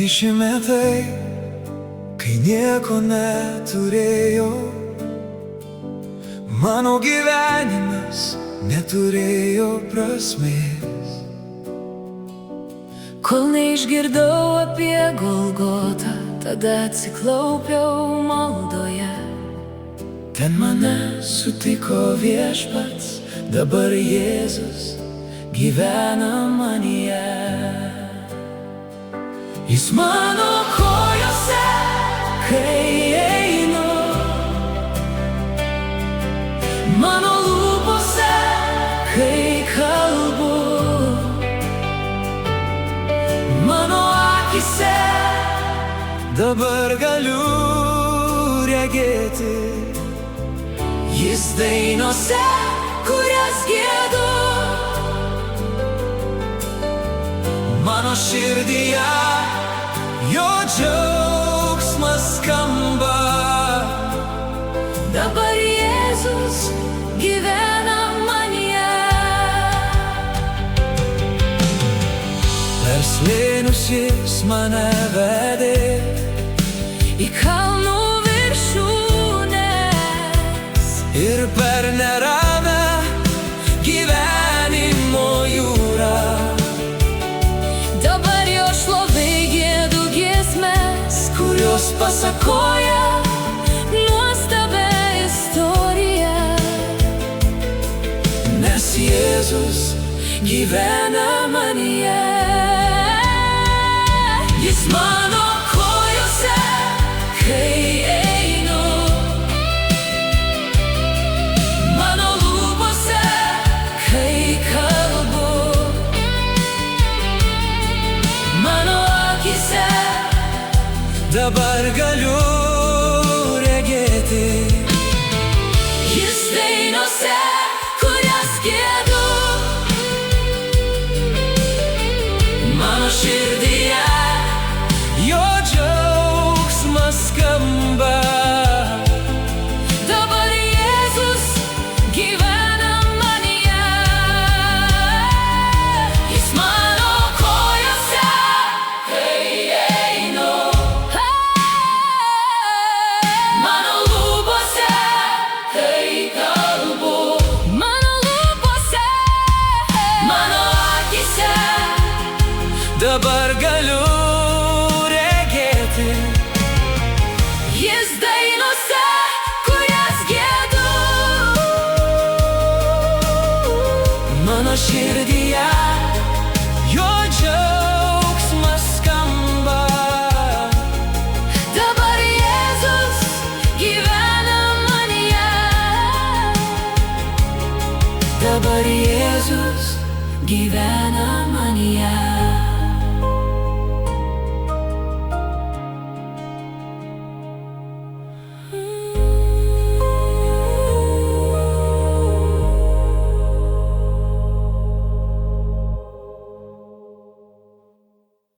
Grįši metai, kai nieko neturėjau, mano gyvenimas neturėjo prasmės. Kol neišgirdau apie Golgotą, tada atsiklaupiau maldoje. Ten mane sutiko Viešpats, dabar Jėzus gyvena manyje. Jis mano kojose, kai einu, mano lūpose, kai kalbu, mano akise dabar galiu regėti. Jis dainose, kurias giedu, mano širdyje jo džiaugsmas skamba. Dabar Jėzus gyvena manyje. Per slėnius jis mane vedė, Į kalnų viršūnes ir per neramę gyvenimo jūrą. Dabar jo šlovei giedu giesmes, Kurios pasakoja nuostabią istoriją. nes Jėzus gyvena manyje. Jis mano kojose, kai einu, mano lūpose, kai kalbu, mano akise Dabar galiu regėti. Jis dainose, kurias giedu, Mano širdyje jo džiaugsmas skamba. dabar Jėzus gyvena manyje. Jis mano kojose, kai einu, mano lūpose, kai kalbu, mano lūpose, mano akise Dabar galiu regėti. Jis dainose, kurias giedu, Mano širdyje jo džiaugsmas skamba. dabar Jėzus gyvena manyje. Dabar Jėzus Gyvena manyje.